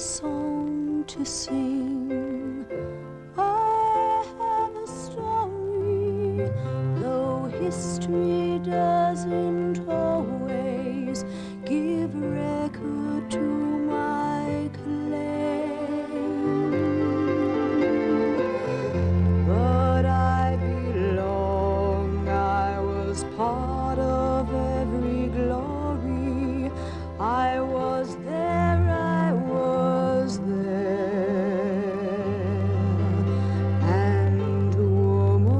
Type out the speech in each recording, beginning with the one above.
song to sing. I have a story, though history doesn't always give record to my claim. But I belong, I was part of every glory. I was there, I was there. And woman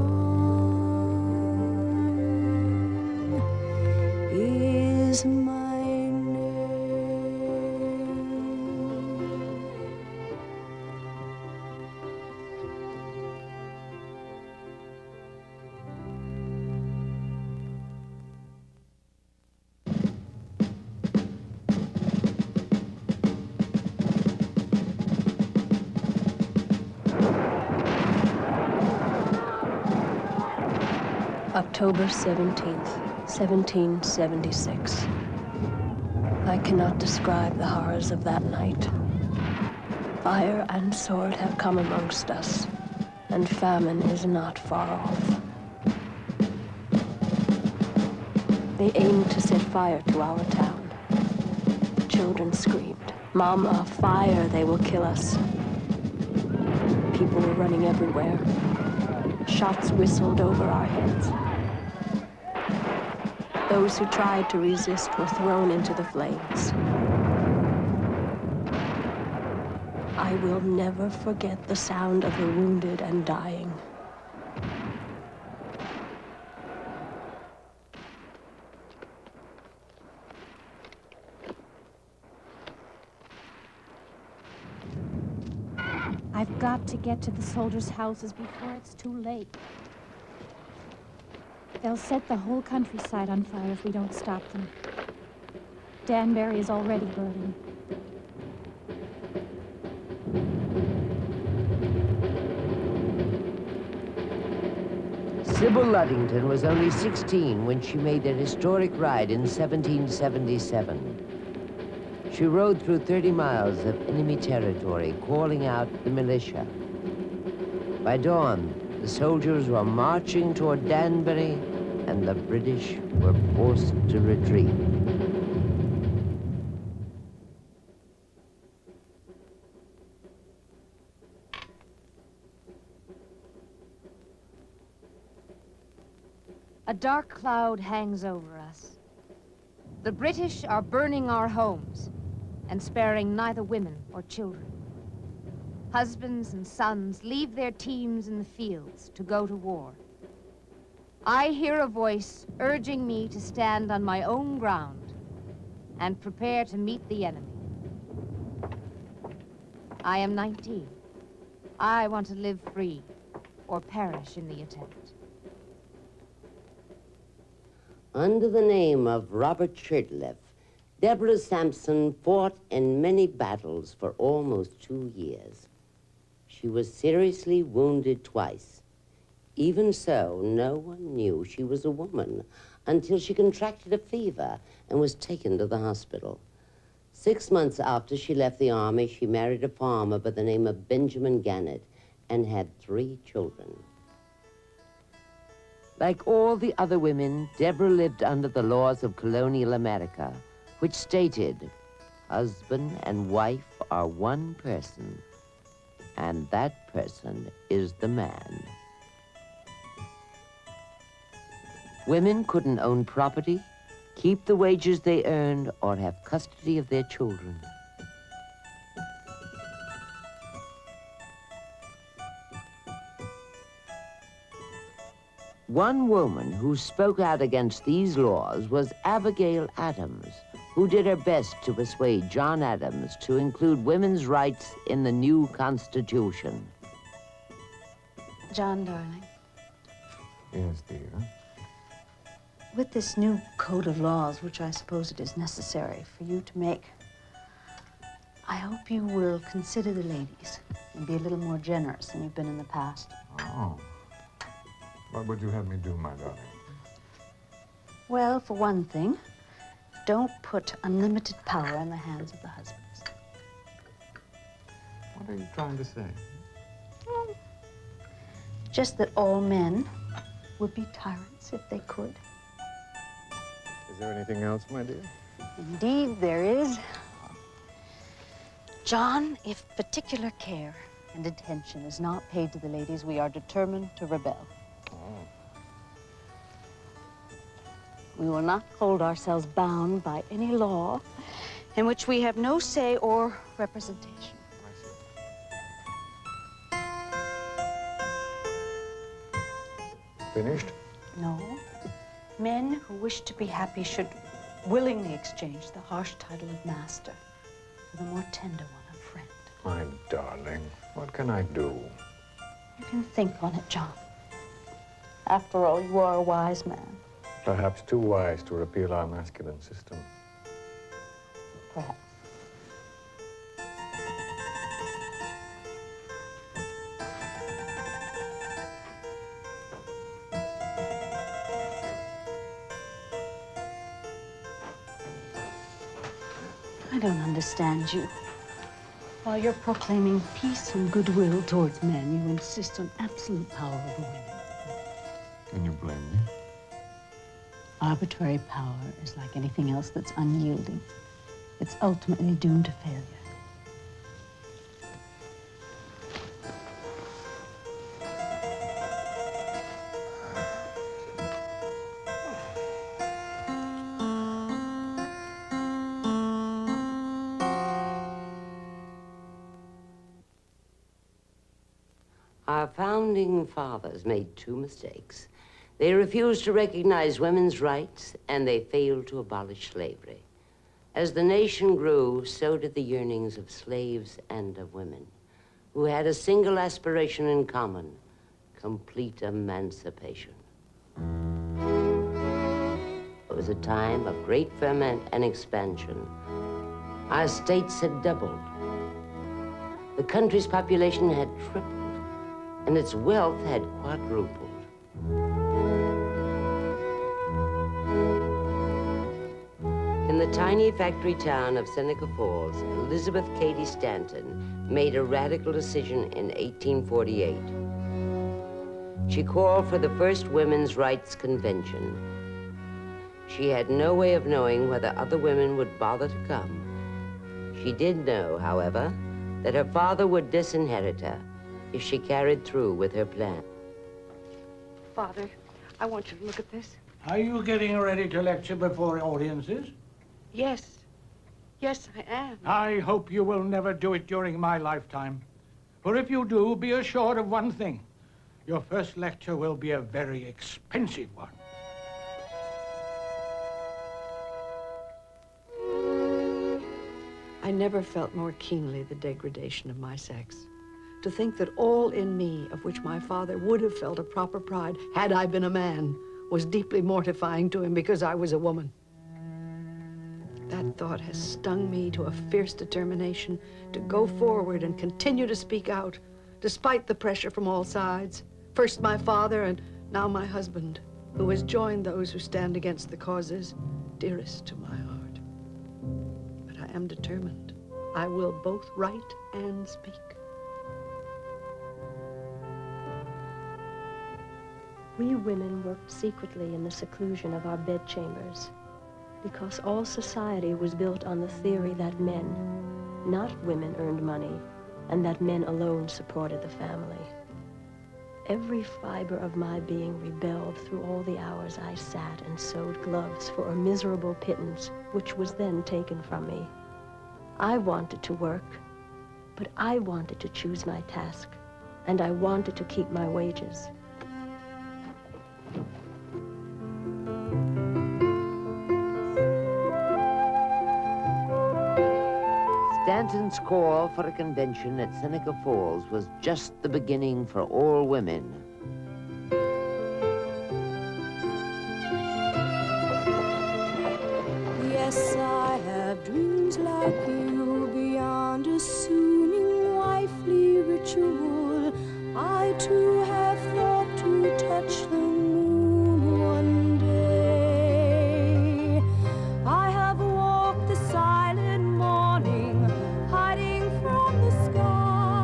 is my name. October 17th, 1776. I cannot describe the horrors of that night. Fire and sword have come amongst us, and famine is not far off. They aimed to set fire to our town. The children screamed, "Mama, fire, they will kill us." People were running everywhere. Shots whistled over our heads. Those who tried to resist were thrown into the flames. I will never forget the sound of the wounded and dying. I've got to get to the soldiers' houses before it's too late. They'll set the whole countryside on fire if we don't stop them. Danbury is already burning. Sybil Luddington was only 16 when she made that historic ride in 1777. She rode through 30 miles of enemy territory, calling out the militia. By dawn, the soldiers were marching toward Danbury, and the British were forced to retreat. A dark cloud hangs over us. The British are burning our homes and sparing neither women or children. Husbands and sons leave their teams in the fields to go to war. I hear a voice urging me to stand on my own ground and prepare to meet the enemy. I am 19. I want to live free or perish in the attempt. Under the name of Robert Shirtliff, Deborah Sampson fought in many battles for almost 2 years. She was seriously wounded twice. Even so, no one knew she was a woman until she contracted a fever and was taken to the hospital. 6 months after she left the army, she married a farmer by the name of Benjamin Gannett and had 3 children. Like all the other women, Deborah lived under the laws of colonial America, which stated, husband and wife are one person, and that person is the man. Women couldn't own property, keep the wages they earned, or have custody of their children. One woman who spoke out against these laws was Abigail Adams, who did her best to persuade John Adams to include women's rights in the new Constitution. John, darling. Yes, dear. With this new code of laws, which I suppose it is necessary for you to make, I hope you will consider the ladies and be a little more generous than you've been in the past. Oh. What would you have me do, my darling? Well, for one thing, don't put unlimited power in the hands of the husbands. What are you trying to say? Just that all men would be tyrants if they could. Is there anything else, my dear? Indeed, there is. John, if particular care and attention is not paid to the ladies, we are determined to rebel. Oh. We will not hold ourselves bound by any law in which we have no say or representation. I see. Finished? No. Men who wish to be happy should willingly exchange the harsh title of master for the more tender one of friend. My darling, what can I do? You can think on it, John. After all, you are a wise man. Perhaps too wise to repeal our masculine system. Perhaps. I don't understand you. While you're proclaiming peace and goodwill towards men, you insist on absolute power over women. Can you blame me? Arbitrary power is like anything else that's unyielding. It's ultimately doomed to failure. Our founding fathers made two mistakes. They refused to recognize women's rights, and they failed to abolish slavery. As the nation grew, so did the yearnings of slaves and of women, who had a single aspiration in common: complete emancipation. It was a time of great ferment and expansion. Our states had doubled. The country's population had tripled, and its wealth had quadrupled. In the tiny factory town of Seneca Falls, Elizabeth Cady Stanton made a radical decision in 1848. She called for the first women's rights convention. She had no way of knowing whether other women would bother to come. She did know, however, that her father would disinherit her if she carried through with her plan. Father, I want you to look at this. Are you getting ready to lecture before audiences? Yes. Yes, I am. I hope you will never do it during my lifetime. For if you do, be assured of one thing. Your first lecture will be a very expensive one. I never felt more keenly the degradation of my sex. To think that all in me, of which my father would have felt a proper pride had I been a man, was deeply mortifying to him because I was a woman. That thought has stung me to a fierce determination to go forward and continue to speak out, despite the pressure from all sides. First my father, and now my husband, who has joined those who stand against the causes dearest to my heart. But I am determined. I will both write and speak. We women worked secretly in the seclusion of our bedchambers, because all society was built on the theory that men, not women, earned money, and that men alone supported the family. Every fiber of my being rebelled through all the hours I sat and sewed gloves for a miserable pittance, which was then taken from me. I wanted to work, but I wanted to choose my task, and I wanted to keep my wages. Stanton's call for a convention at Seneca Falls was just the beginning for all women. Yes, I have dreams like you beyond assuming wifely ritual. I too have thought to touch the moon one day. I have walked the silent morning, hiding from the sky.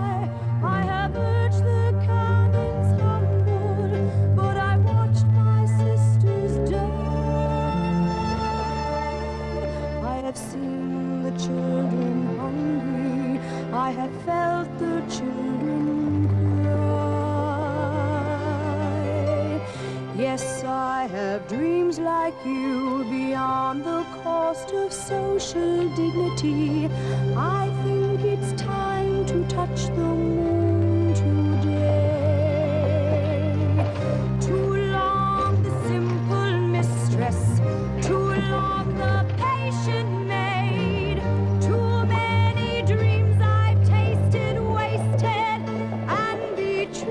have seen the children hungry, I have felt the children cry. Yes, I have dreams like you beyond the cost of social dignity. I think it's time to touch the moon today. Too long the simple mistress, too long the patient maid. Too many dreams I've tasted, wasted, and betrayed.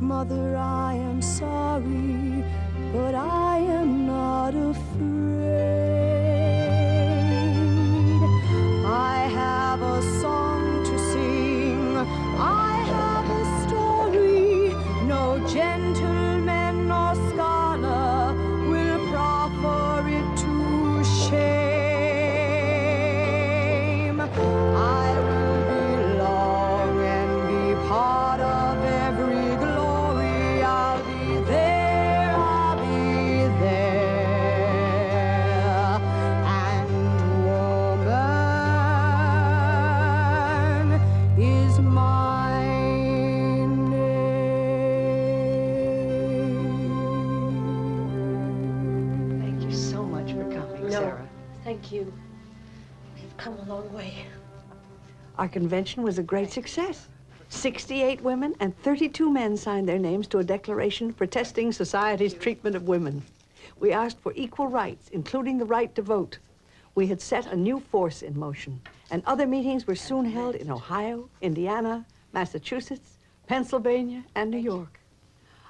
Mother, I am sorry, but I am not afraid. I have a song to sing, I have a story. No gentleman or scholar will proffer it to shame. I will belong and be part of every glory. I'll be there, I'll be there. And woman is my name. Thank you so much for coming, Sarah. Thank you. We've come a long way. Our convention was a great success. 68 women and 32 men signed their names to a declaration protesting society's treatment of women. We asked for equal rights, including the right to vote. We had set a new force in motion, and other meetings were soon held in Ohio, Indiana, Massachusetts, Pennsylvania, and New York.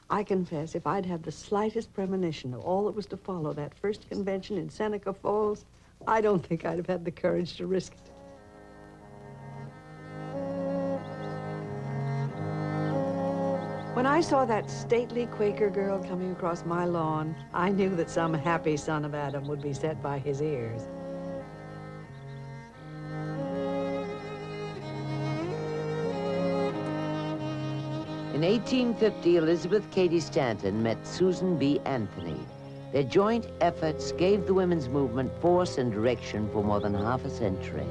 I confess, if I'd had the slightest premonition of all that was to follow that first convention in Seneca Falls, I don't think I'd have had the courage to risk it. When I saw that stately Quaker girl coming across my lawn, I knew that some happy son of Adam would be set by his ears. In 1850, Elizabeth Cady Stanton met Susan B. Anthony. Their joint efforts gave the women's movement force and direction for more than half a century.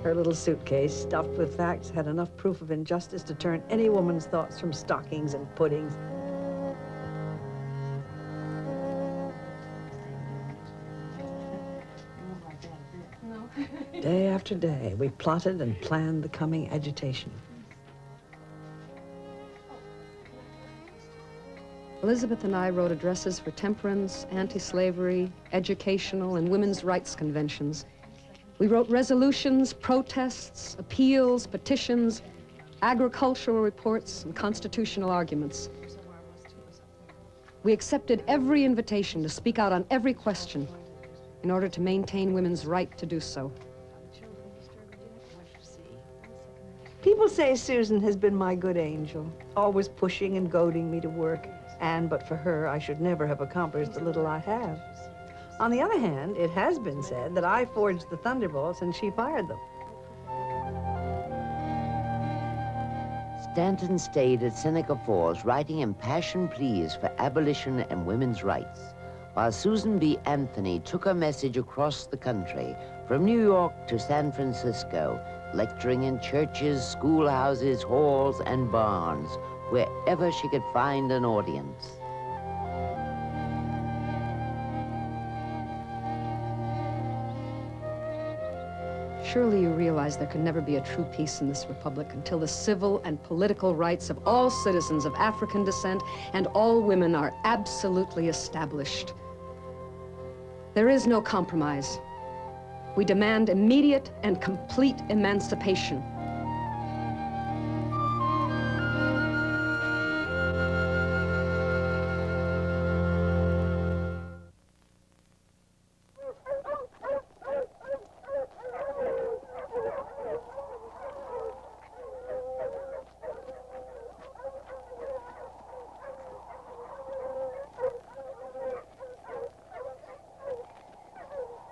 Her little suitcase, stuffed with facts, had enough proof of injustice to turn any woman's thoughts from stockings and puddings. Day after day, we plotted and planned the coming agitation. Elizabeth and I wrote addresses for temperance, anti-slavery, educational, and women's rights conventions. We wrote resolutions, protests, appeals, petitions, agricultural reports, and constitutional arguments. We accepted every invitation to speak out on every question in order to maintain women's right to do so. People say Susan has been my good angel, always pushing and goading me to work, and but for her, I should never have accomplished the little I have. On the other hand, it has been said that I forged the thunderbolts and she fired them. Stanton stayed at Seneca Falls writing impassioned pleas for abolition and women's rights, while Susan B. Anthony took her message across the country, from New York to San Francisco, lecturing in churches, schoolhouses, halls, and barns, wherever she could find an audience. Surely you realize there can never be a true peace in this republic until the civil and political rights of all citizens of African descent and all women are absolutely established. There is no compromise. We demand immediate and complete emancipation.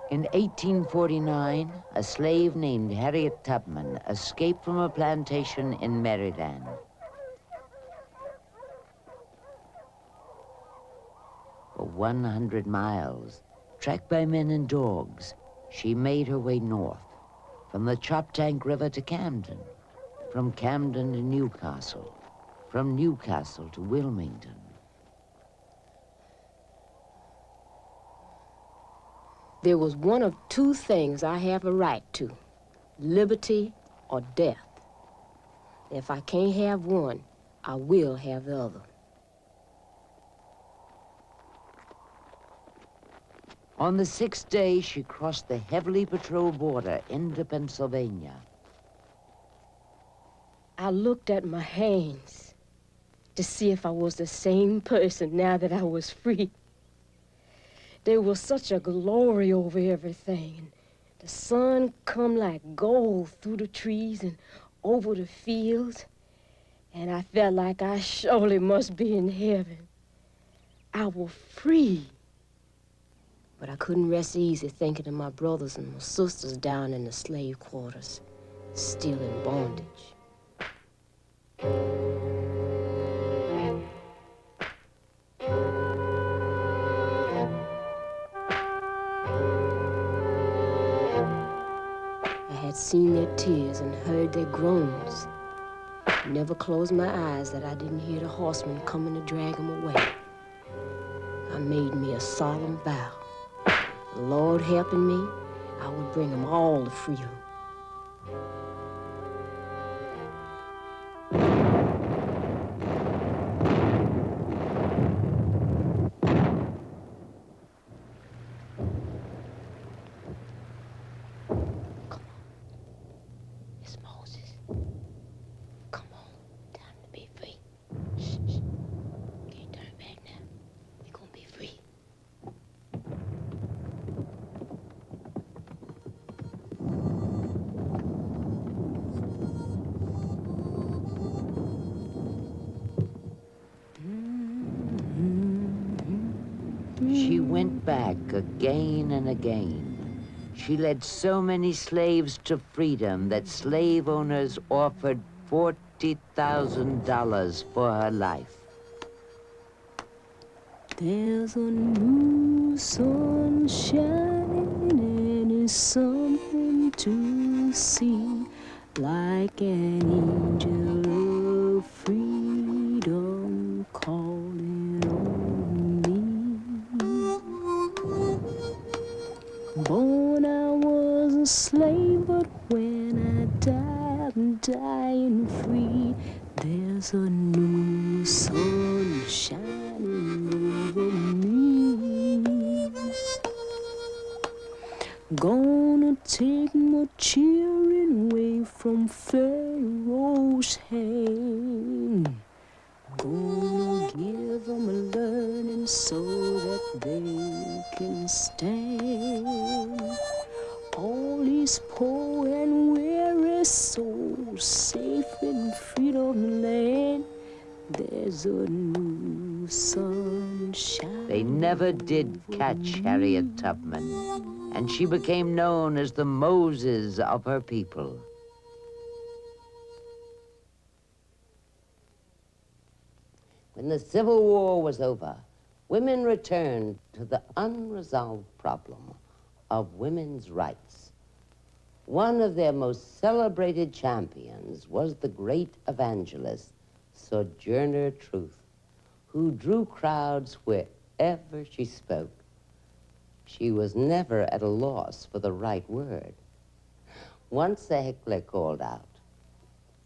In 1849, a slave named Harriet Tubman escaped from a plantation in Maryland. 100 miles, tracked by men and dogs, she made her way north, from the Choptank River to Camden, from Camden to Newcastle, from Newcastle to Wilmington. There was one of two things I have a right to, liberty or death. If I can't have one, I will have the other. On the 6th day, she crossed the heavily patrolled border into Pennsylvania. I looked at my hands to see if I was the same person now that I was free. There was such a glory over everything, and the sun come like gold through the trees and over the fields, and I felt like I surely must be in heaven. I was free. But I couldn't rest easy thinking of my brothers and my sisters down in the slave quarters, still in bondage. I had seen their tears and heard their groans. Never closed my eyes that I didn't hear the horsemen coming to drag them away. I made me a solemn vow. The Lord helping me, I would bring them all to freedom. Come on. It's Moses. Come on. Time to be free. Shh, shh. Can't turn back now. We're gonna be free. She went back again and again. She led so many slaves to freedom that slave owners offered $40,000 for her life. There's a new sun shining and it's something to see, like an angel of freedom calling on me. Born I was a slave, but when I die, I'm dying free. There's a new sun shining over me. Gonna take my children away from Pharaoh's hand. Gonna give them a learning so that they can stand. All these poor and weary souls safe in freedom land. There's a new sunshine. They never did catch Harriet Tubman, and she became known as the Moses of her people. When the Civil War was over, women returned to the unresolved problem of women's rights. One of their most celebrated champions was the great evangelist, Sojourner Truth, who drew crowds wherever she spoke. She was never at a loss for the right word. Once a heckler called out,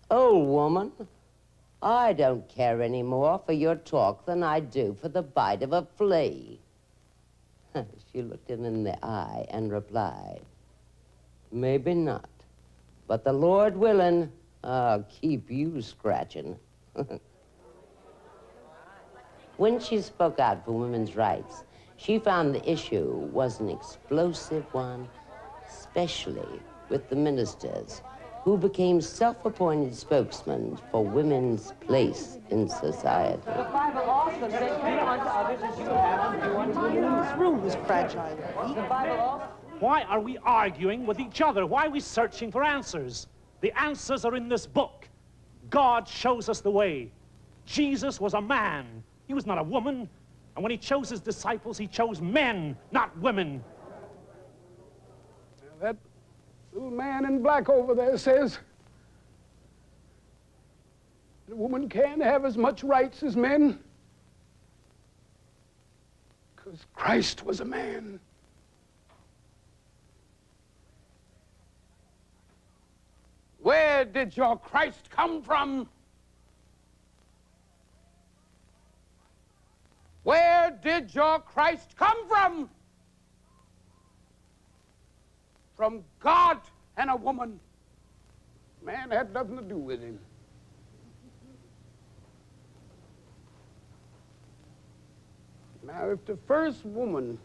"Old woman, I don't care any more for your talk than I do for the bite of a flea." She looked him in the eye and replied, "Maybe not, but the Lord willing, I'll keep you scratching." When she spoke out for women's rights, she found the issue was an explosive one, especially with the ministers, who became self-appointed spokesmen for women's place in society. The Bible also says, "Do unto others as you have unto you." This room is fragile. The Bible also... Why are we arguing with each other? Why are we searching for answers? The answers are in this book. God shows us the way. Jesus was a man. He was not a woman. And when he chose his disciples, he chose men, not women. That little man in black over there says that a woman can't have as much rights as men because Christ was a man. Where did your Christ come from? Where did your Christ come from? From God and a woman. Man had nothing to do with him. Now, if the first woman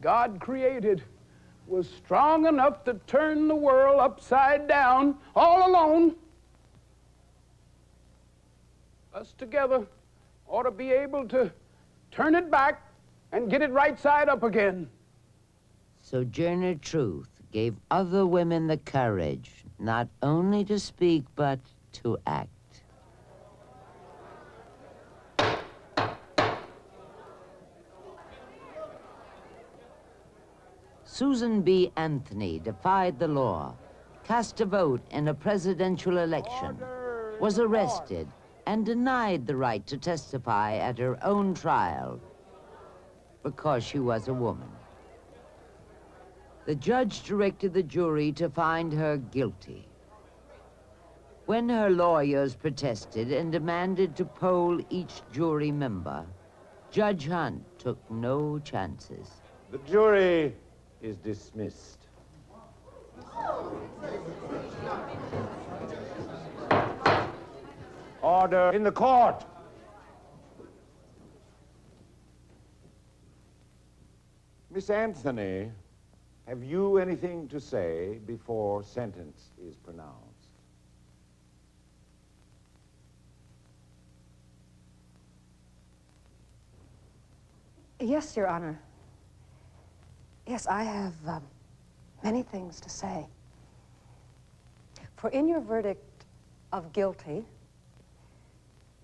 God created was strong enough to turn the world upside down all alone, us together ought to be able to turn it back and get it right side up again. Sojourner Truth gave other women the courage not only to speak, but to act. Susan B. Anthony defied the law, cast a vote in a presidential election, was arrested, and denied the right to testify at her own trial because she was a woman. The judge directed the jury to find her guilty. When her lawyers protested and demanded to poll each jury member, Judge Hunt took no chances. The jury is dismissed. Order in the court. Miss Anthony, have you anything to say before sentence is pronounced? Yes, Your Honor. Yes, I have many things to say. For in your verdict of guilty,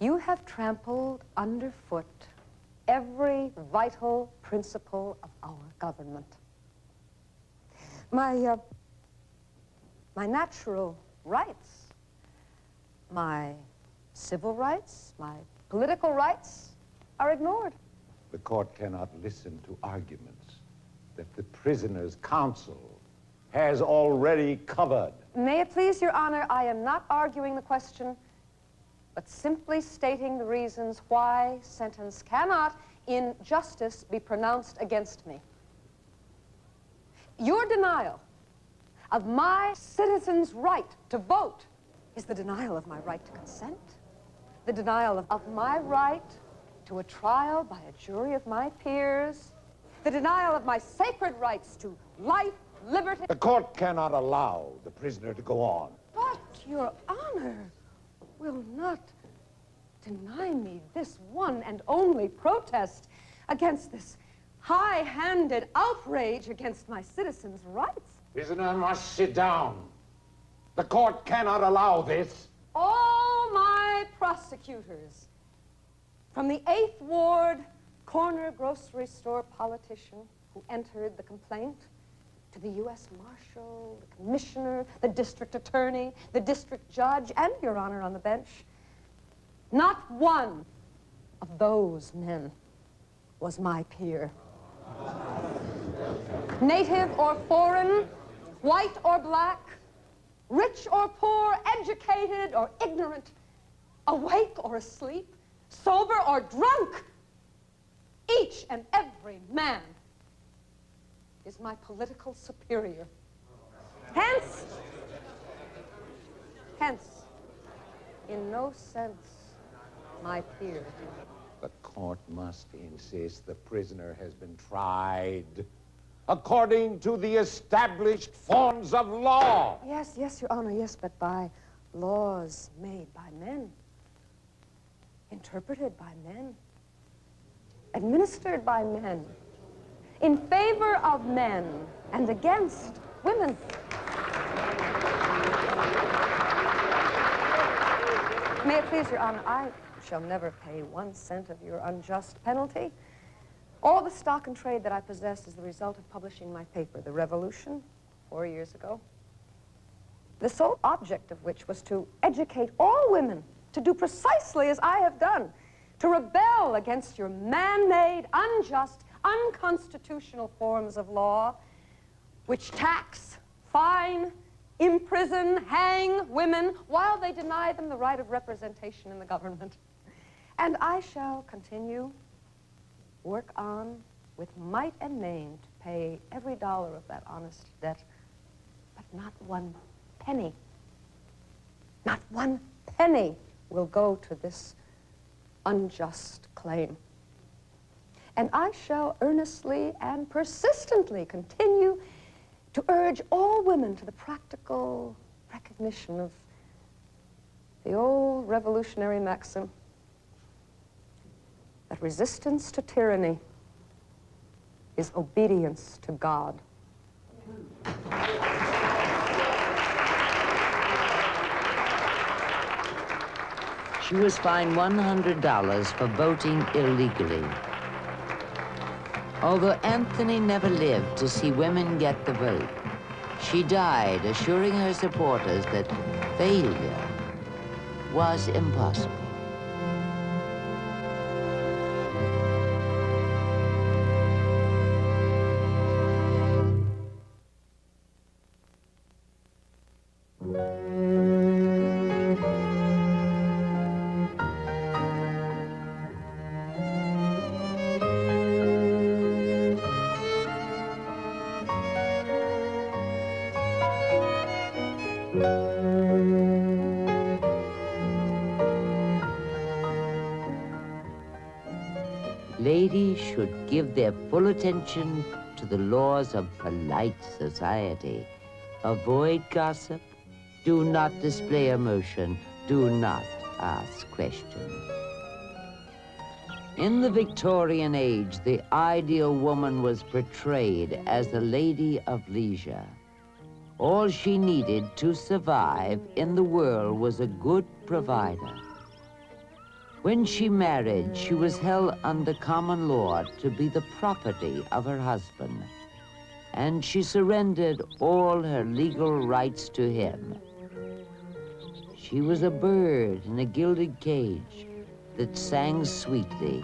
you have trampled underfoot every vital principle of our government. My natural rights, my civil rights, my political rights are ignored. The court cannot listen to arguments that the prisoner's counsel has already covered. May it please Your Honor, I am not arguing the question, but simply stating the reasons why sentence cannot, in justice, be pronounced against me. Your denial of my citizens' right to vote is the denial of my right to consent, the denial of my right to a trial by a jury of my peers, the denial of my sacred rights to life, liberty. The court cannot allow the prisoner to go on. But, Your Honor, will not deny me this one and only protest against this high-handed outrage against my citizens' rights. Prisoner must sit down. The court cannot allow this. All my prosecutors, from the 8th Ward corner grocery store politician who entered the complaint, to the U.S. Marshal, the Commissioner, the District Attorney, the District Judge, and Your Honor on the bench, not one of those men was my peer. Native or foreign, white or black, rich or poor, educated or ignorant, awake or asleep, sober or drunk, each and every man is my political superior. Hence, in no sense, my peer. The court must insist the prisoner has been tried according to the established forms of law. Yes, Your Honor, yes, but by laws made by men, interpreted by men, administered by men, in favor of men and against women. May it please Your Honor, I shall never pay 1 cent of your unjust penalty. All the stock and trade that I possess is the result of publishing my paper, The Revolution, 4 years ago. The sole object of which was to educate all women to do precisely as I have done, to rebel against your man-made, unjust, unconstitutional forms of law, which tax, fine, imprison, hang women while they deny them the right of representation in the government. And I shall continue, work on with might and main to pay every dollar of that honest debt, but not 1 penny. Not 1 penny will go to this unjust claim. And I shall earnestly and persistently continue to urge all women to the practical recognition of the old revolutionary maxim that resistance to tyranny is obedience to God. She was fined $100 for voting illegally. Although Anthony never lived to see women get the vote, she died assuring her supporters that failure was impossible. Ladies should give their full attention to the laws of polite society. Avoid gossip. Do not display emotion. Do not ask questions. In the Victorian age, the ideal woman was portrayed as a lady of leisure. All she needed to survive in the world was a good provider. When she married, she was held under common law to be the property of her husband, and she surrendered all her legal rights to him. She was a bird in a gilded cage that sang sweetly,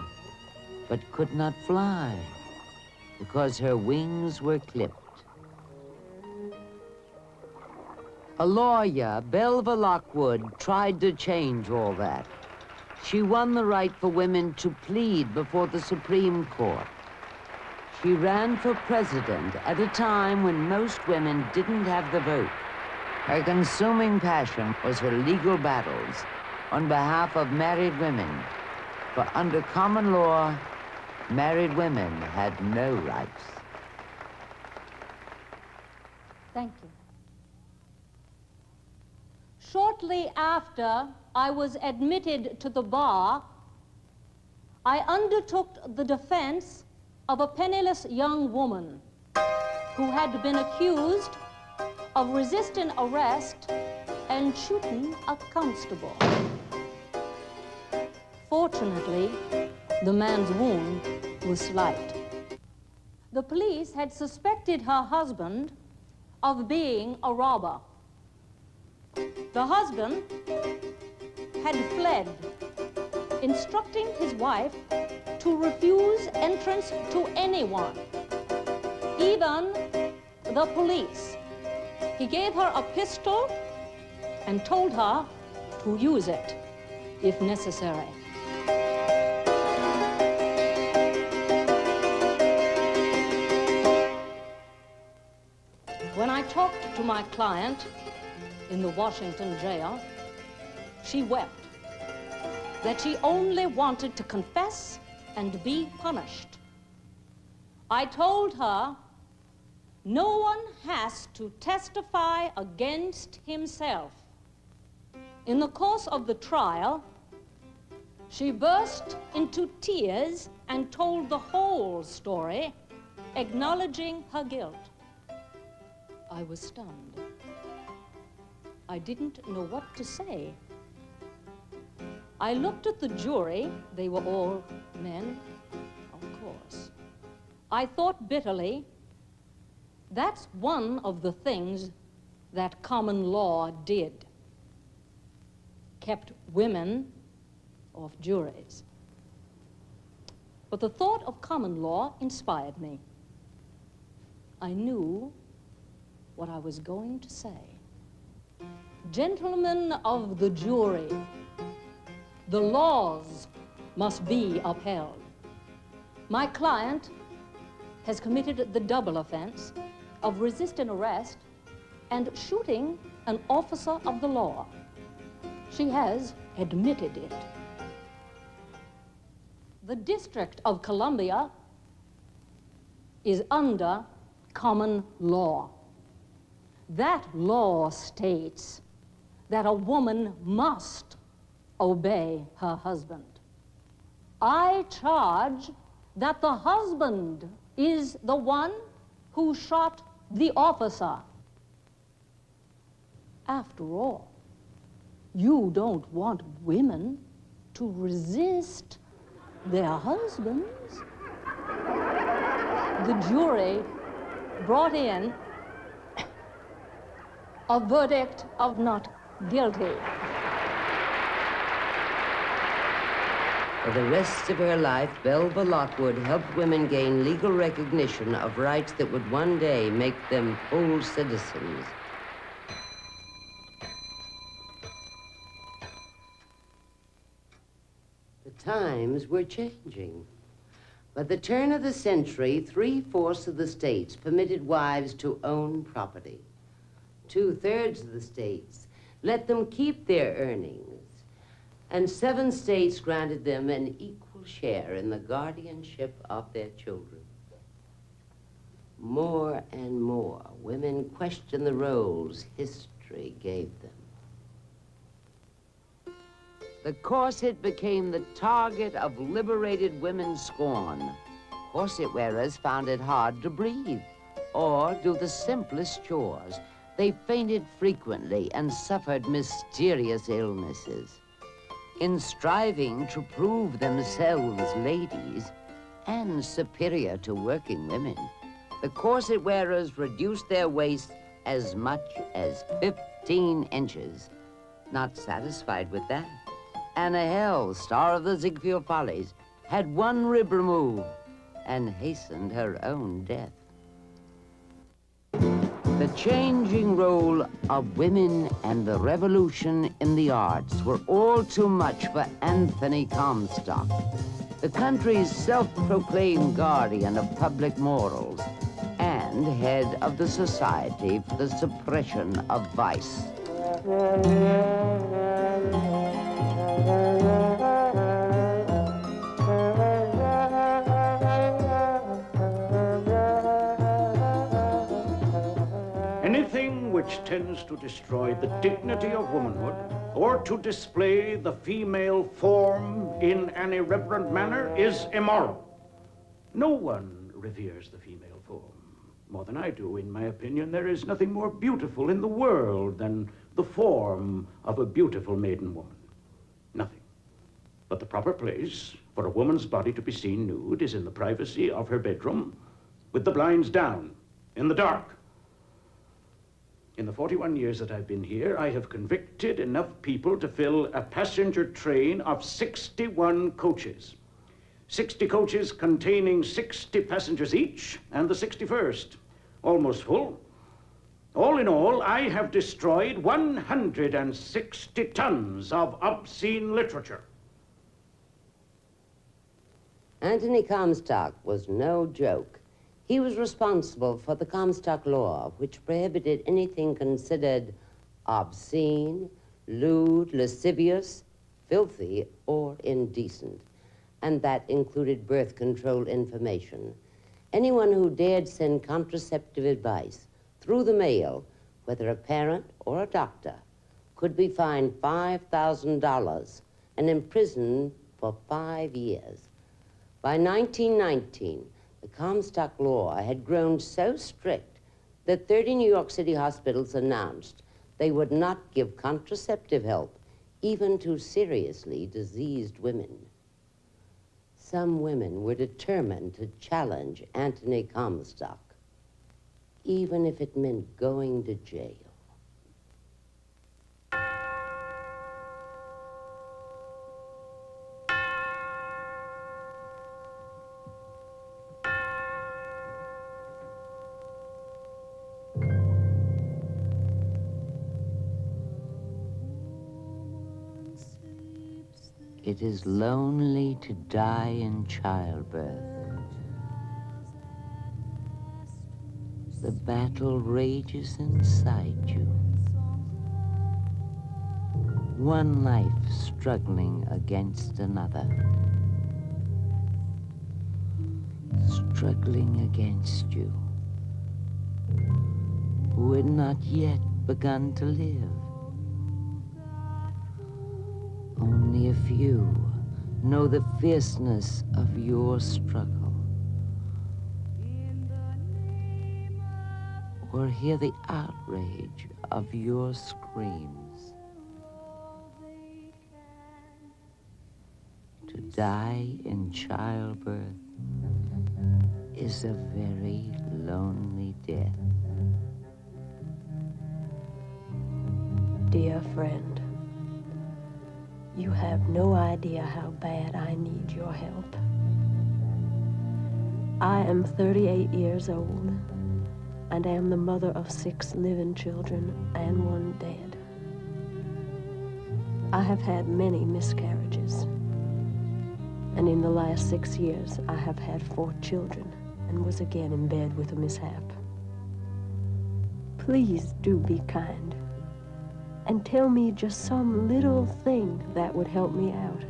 but could not fly because her wings were clipped. A lawyer, Belva Lockwood, tried to change all that. She won the right for women to plead before the Supreme Court. She ran for president at a time when most women didn't have the vote. Her consuming passion was her legal battles on behalf of married women. For under common law, married women had no rights. Thank you. Shortly after I was admitted to the bar, I undertook the defense of a penniless young woman who had been accused of resisting arrest and shooting a constable. Fortunately, the man's wound was slight. The police had suspected her husband of being a robber. The husband had fled, instructing his wife to refuse entrance to anyone, even the police. He gave her a pistol and told her to use it if necessary. When I talked to my client in the Washington jail, she wept that she only wanted to confess and be punished. I told her no one has to testify against himself. In the course of the trial, she burst into tears and told the whole story, acknowledging her guilt. I was stunned. I didn't know what to say. I looked at the jury. They were all men, of course. I thought bitterly, that's one of the things that common law did. Kept women off juries. But the thought of common law inspired me. I knew what I was going to say. Gentlemen of the jury, the laws must be upheld. My client has committed the double offense of resisting arrest and shooting an officer of the law. She has admitted it. The District of Columbia is under common law. That law states that a woman must obey her husband. I charge that the husband is the one who shot the officer. After all, you don't want women to resist their husbands. The jury brought in a verdict of not guilty. For the rest of her life, Belva Lockwood helped women gain legal recognition of rights that would one day make them full citizens. The times were changing. By the turn of the century, 3/4 of the states permitted wives to own property. 2/3 of the states let them keep their earnings, and 7 states granted them an equal share in the guardianship of their children. More and more, women questioned the roles history gave them. The corset became the target of liberated women's scorn. Corset wearers found it hard to breathe or do the simplest chores. They fainted frequently and suffered mysterious illnesses. In striving to prove themselves ladies and superior to working women, the corset wearers reduced their waist as much as 15 inches. Not satisfied with that, Anna Hell, star of the Ziegfeld Follies, had 1 rib removed and hastened her own death. The changing role of women and the revolution in the arts were all too much for Anthony Comstock, the country's self-proclaimed guardian of public morals and head of the Society for the Suppression of Vice. Anything which tends to destroy the dignity of womanhood or to display the female form in an irreverent manner is immoral. No one reveres the female form more than I do. In my opinion, there is nothing more beautiful in the world than the form of a beautiful maiden woman. Nothing. But the proper place for a woman's body to be seen nude is in the privacy of her bedroom, with the blinds down, in the dark. In the 41 years that I've been here, I have convicted enough people to fill a passenger train of 61 coaches. 60 coaches containing 60 passengers each, and the 61st, almost full. All in all, I have destroyed 160 tons of obscene literature. Anthony Comstock was no joke. He was responsible for the Comstock Law, which prohibited anything considered obscene, lewd, lascivious, filthy, or indecent. And that included birth control information. Anyone who dared send contraceptive advice through the mail, whether a parent or a doctor, could be fined $5,000 and imprisoned for 5 years. By 1919, the Comstock Law had grown so strict that 30 New York City hospitals announced they would not give contraceptive help even to seriously diseased women. Some women were determined to challenge Anthony Comstock, even if it meant going to jail. It is lonely to die in childbirth. The battle rages inside you. One life struggling against another. Struggling against you, who had not yet begun to live. Only a few know the fierceness of your struggle, or hear the outrage of your screams. To die in childbirth is a very lonely death. Dear friend, you have no idea how bad I need your help. I am 38 years old and am the mother of 6 living children and 1 dead. I have had many miscarriages, and in the last 6 years I have had 4 children and was again in bed with a mishap. Please do be kind and tell me just some little thing that would help me out.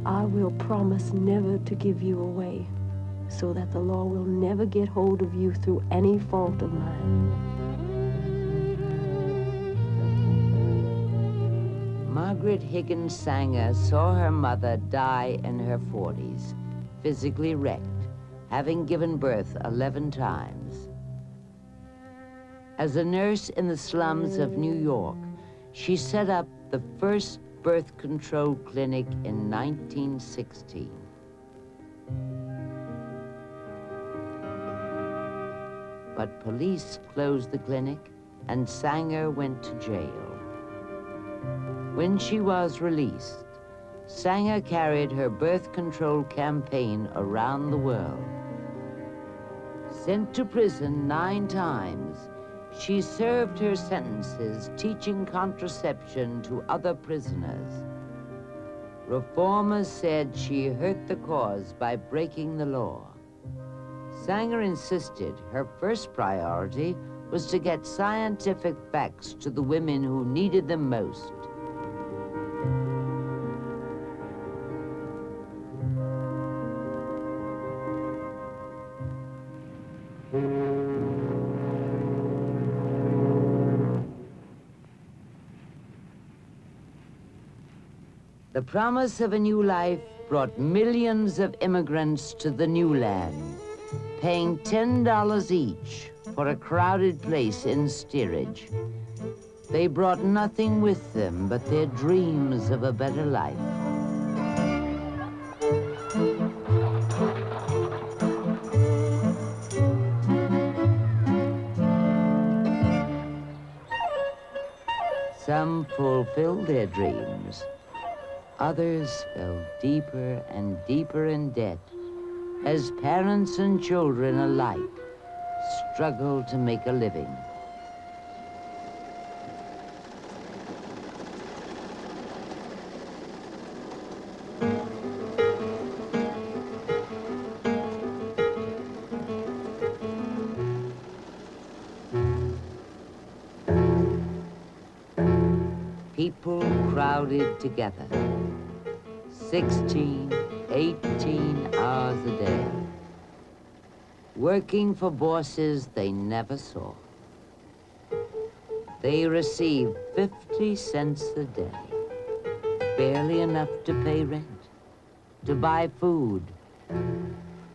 I will promise never to give you away, so that the law will never get hold of you through any fault of mine. Margaret Higgins Sanger saw her mother die in her 40s, physically wrecked, having given birth 11 times. As a nurse in the slums of New York, she set up the first birth control clinic in 1916. But police closed the clinic and Sanger went to jail. When she was released, Sanger carried her birth control campaign around the world. Sent to prison 9 times, she served her sentences teaching contraception to other prisoners. Reformers said she hurt the cause by breaking the law. Sanger insisted her first priority was to get scientific facts to the women who needed them most. The promise of a new life brought millions of immigrants to the new land, paying $10 each for a crowded place in steerage. They brought nothing with them but their dreams of a better life. Some fulfilled their dreams. Others fell deeper and deeper in debt as parents and children alike struggled to make a living. People crowded together, 16, 18 hours a day, working for bosses they never saw. They received 50 cents a day, barely enough to pay rent, to buy food.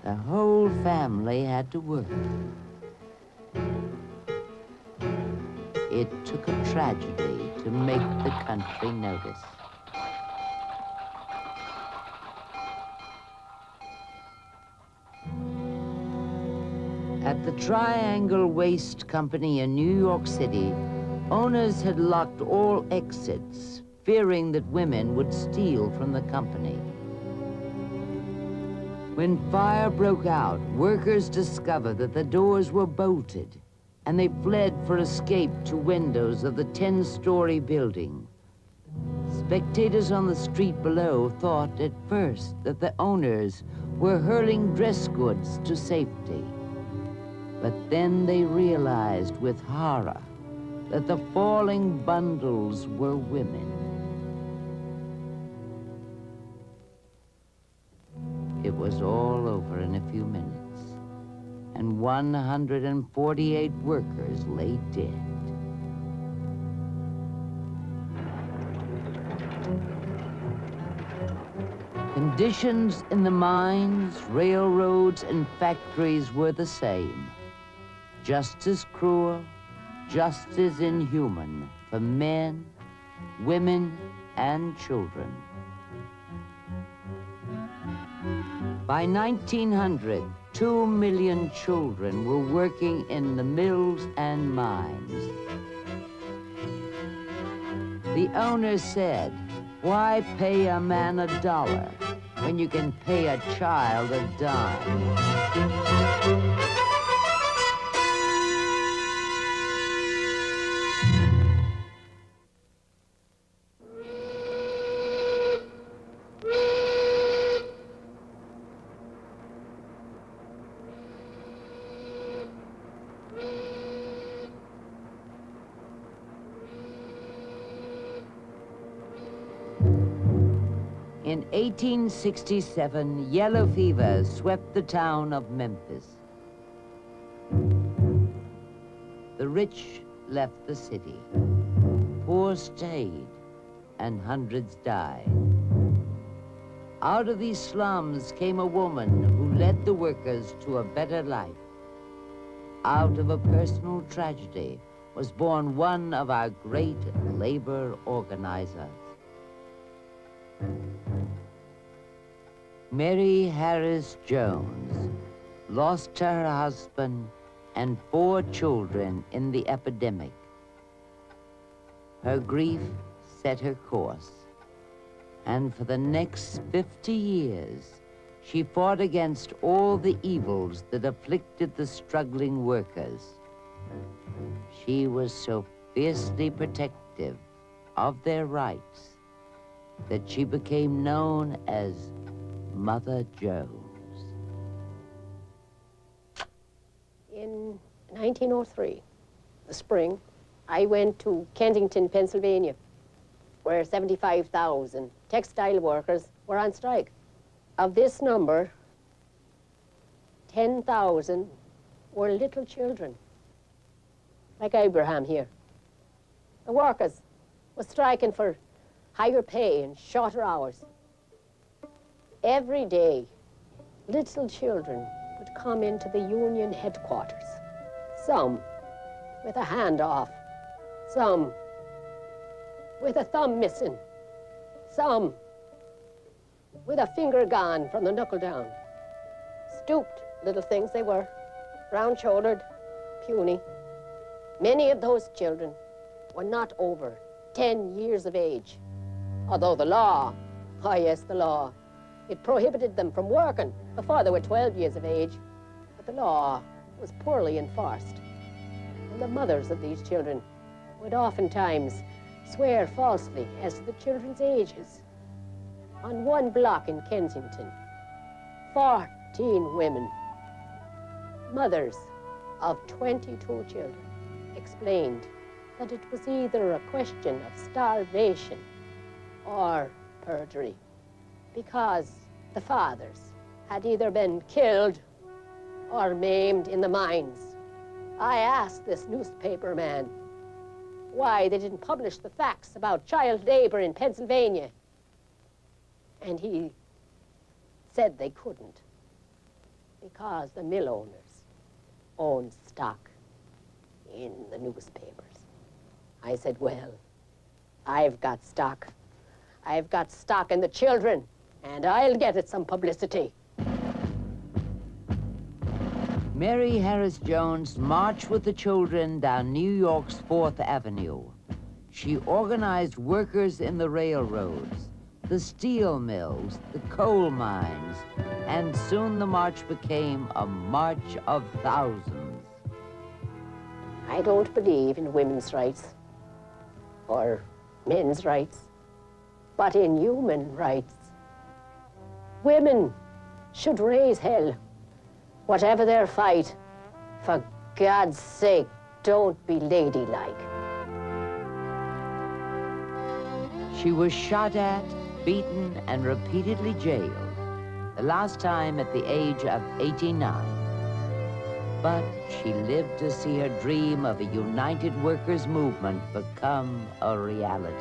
The whole family had to work. It took a tragedy to make the country notice. At the Triangle Waste Company in New York City, owners had locked all exits, fearing that women would steal from the company. When fire broke out, workers discovered that the doors were bolted, and they fled for escape to windows of the 10-story building. Spectators on the street below thought at first that the owners were hurling dress goods to safety. But then they realized with horror that the falling bundles were women. It was all over in a few minutes, and 148 workers lay dead. Conditions in the mines, railroads, and factories were the same. Just as cruel, just as inhuman for men, women, and children. By 1900, 2 million children were working in the mills and mines. The owner said, "Why pay a man $1 when you can pay a child a dime?" In 1867, yellow fever swept the town of Memphis. The rich left the city. Poor stayed, and hundreds died. Out of these slums came a woman who led the workers to a better life. Out of a personal tragedy was born one of our great labor organizers. Mary Harris Jones lost her husband and 4 children in the epidemic. Her grief set her course, and for the next 50 years, she fought against all the evils that afflicted the struggling workers. She was so fiercely protective of their rights that she became known as Mother Jones. In 1903, the spring, I went to Kensington, Pennsylvania, where 75,000 textile workers were on strike. Of this number, 10,000 were little children, like Abraham here. The workers were striking for higher pay and shorter hours. Every day, little children would come into the union headquarters, some with a hand off, some with a thumb missing, some with a finger gone from the knuckle down. Stooped little things they were, round-shouldered, puny. Many of those children were not over 10 years of age, although the law, oh yes, the law, it prohibited them from working before they were 12 years of age, but the law was poorly enforced. And the mothers of these children would oftentimes swear falsely as to the children's ages. On one block in Kensington, 14 women, mothers of 22 children, explained that it was either a question of starvation or perjury, because the fathers had either been killed or maimed in the mines. I asked this newspaper man why they didn't publish the facts about child labor in Pennsylvania, and he said they couldn't because the mill owners owned stock in the newspapers. I said, well, I've got stock. I've got stock in the children, and I'll get it some publicity. Mary Harris Jones marched with the children down New York's 4th Avenue. She organized workers in the railroads, the steel mills, the coal mines, and soon the march became a march of thousands. I don't believe in women's rights or men's rights, but in human rights. Women should raise hell. Whatever their fight, for God's sake, don't be ladylike. She was shot at, beaten, and repeatedly jailed, the last time at the age of 89. But she lived to see her dream of a united workers' movement become a reality.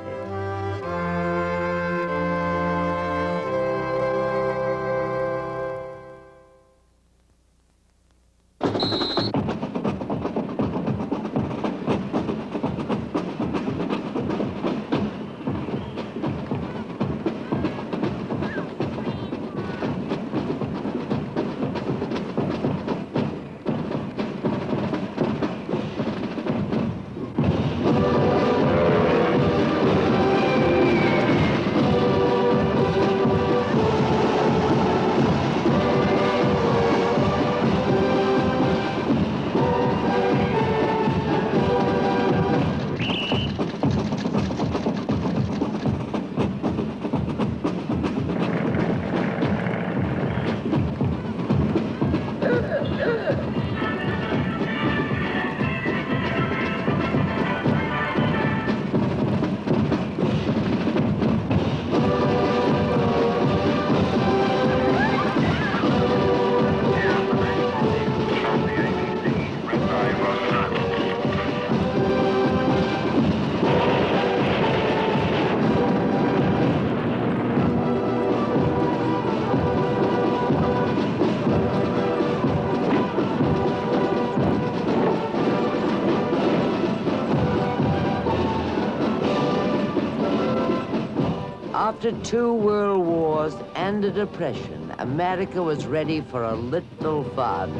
After 2 world wars and a depression, America was ready for a little fun.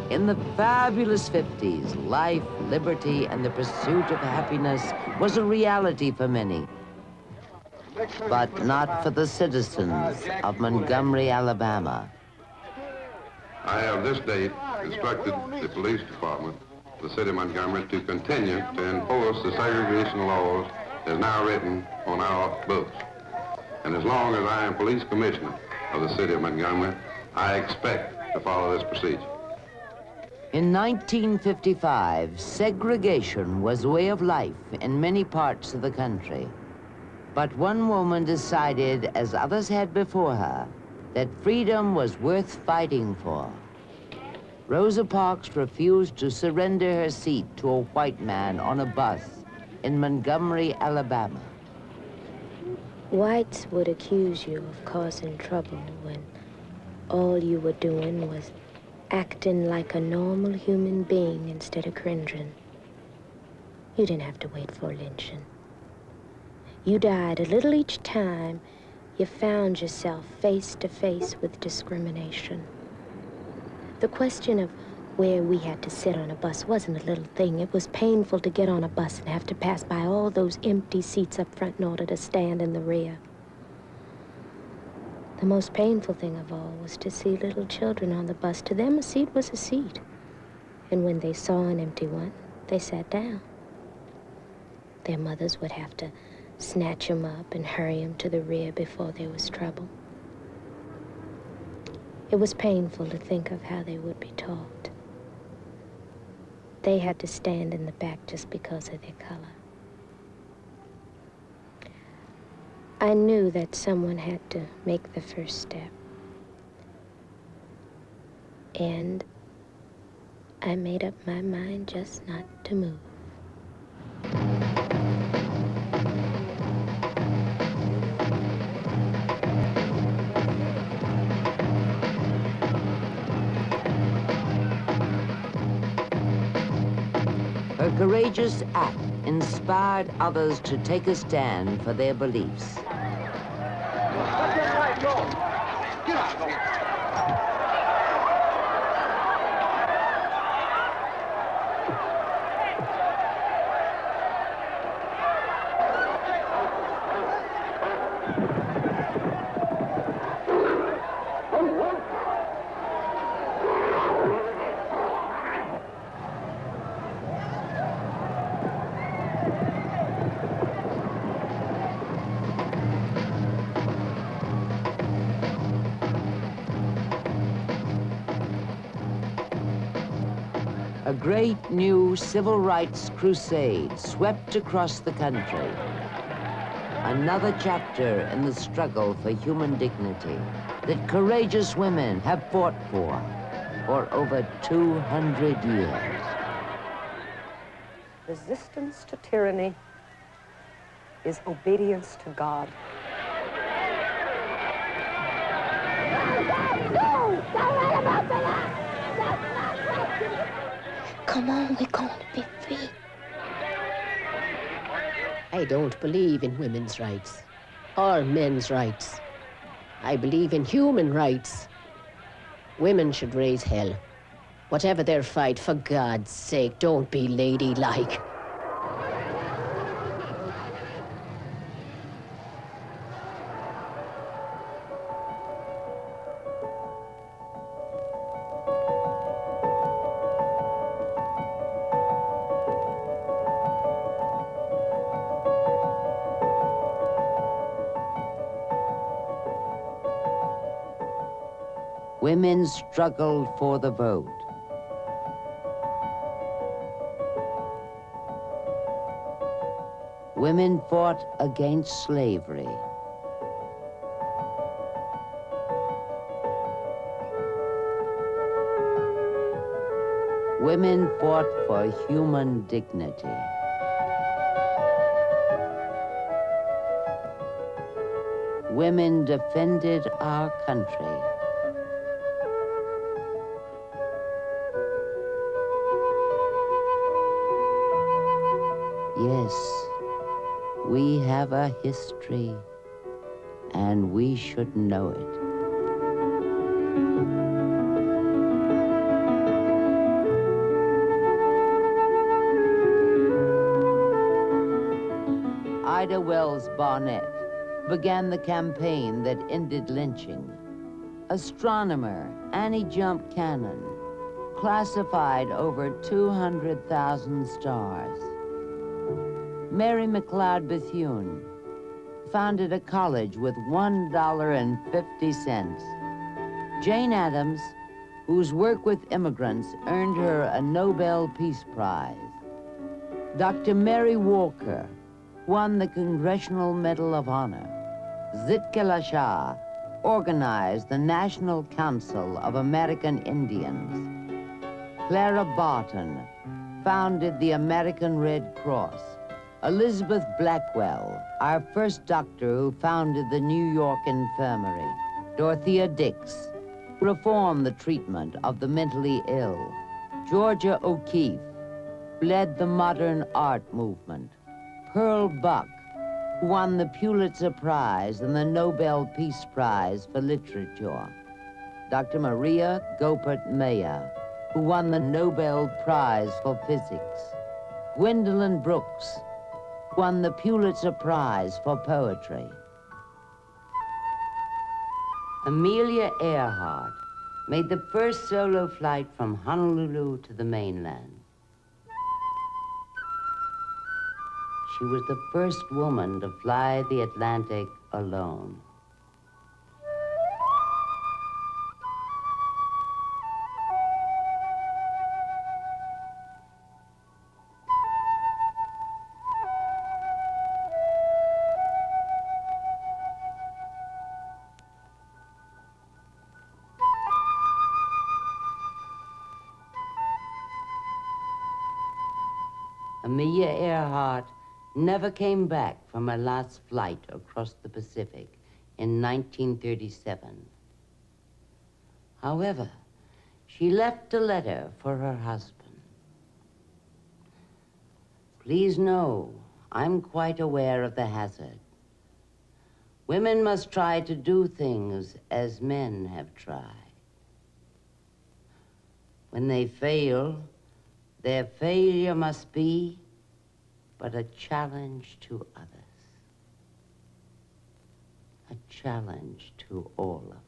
In the fabulous 50s, life, liberty, and the pursuit of happiness was a reality for many, but not for the citizens of Montgomery, Alabama. I have this date instructed the police department of the city of Montgomery to continue to enforce the segregation laws as now written on our books. And as long as I am police commissioner of the city of Montgomery, I expect to follow this procedure. In 1955, segregation was a way of life in many parts of the country. But one woman decided, as others had before her, that freedom was worth fighting for. Rosa Parks refused to surrender her seat to a white man on a bus in Montgomery, Alabama. Whites would accuse you of causing trouble when all you were doing was acting like a normal human being instead of cringing. You didn't have to wait for lynching. You died a little each time you found yourself face to face with discrimination. The question of where we had to sit on a bus wasn't a little thing. It was painful to get on a bus and have to pass by all those empty seats up front in order to stand in the rear. The most painful thing of all was to see little children on the bus. To them, a seat was a seat. And when they saw an empty one, they sat down. Their mothers would have to snatch them up and hurry them to the rear before there was trouble. It was painful to think of how they would be taught. They had to stand in the back just because of their color. I knew that someone had to make the first step. And I made up my mind just not to move. Her courageous act inspired others to take a stand for their beliefs. A great new civil rights crusade swept across the country. Another chapter in the struggle for human dignity that courageous women have fought for over 200 years. Resistance to tyranny is obedience to God. Come on, we're going to be free. I don't believe in women's rights or men's rights. I believe in human rights. Women should raise hell. Whatever their fight, for God's sake, don't be ladylike. Women struggled for the vote. Women fought against slavery. Women fought for human dignity. Women defended our country. Yes, we have a history, and we should know it. Ida Wells Barnett began the campaign that ended lynching. Astronomer Annie Jump Cannon classified over 200,000 stars. Mary McLeod Bethune founded a college with $1.50. Jane Addams, whose work with immigrants earned her a Nobel Peace Prize. Dr. Mary Walker won the Congressional Medal of Honor. Zitka Shah organized the National Council of American Indians. Clara Barton founded the American Red Cross. Elizabeth Blackwell, our first doctor who founded the New York Infirmary. Dorothea Dix reformed the treatment of the mentally ill. Georgia O'Keeffe led the modern art movement. Pearl Buck won the Pulitzer Prize and the Nobel Peace Prize for Literature. Dr. Maria Goeppert Mayer, who won the Nobel Prize for Physics. Gwendolyn Brooks won the Pulitzer Prize for Poetry. Amelia Earhart made the first solo flight from Honolulu to the mainland. She was the first woman to fly the Atlantic alone. Amelia Earhart never came back from her last flight across the Pacific in 1937. However, she left a letter for her husband. Please know, I'm quite aware of the hazard. Women must try to do things as men have tried. When they fail, their failure must be but a challenge to others. A challenge to all of us.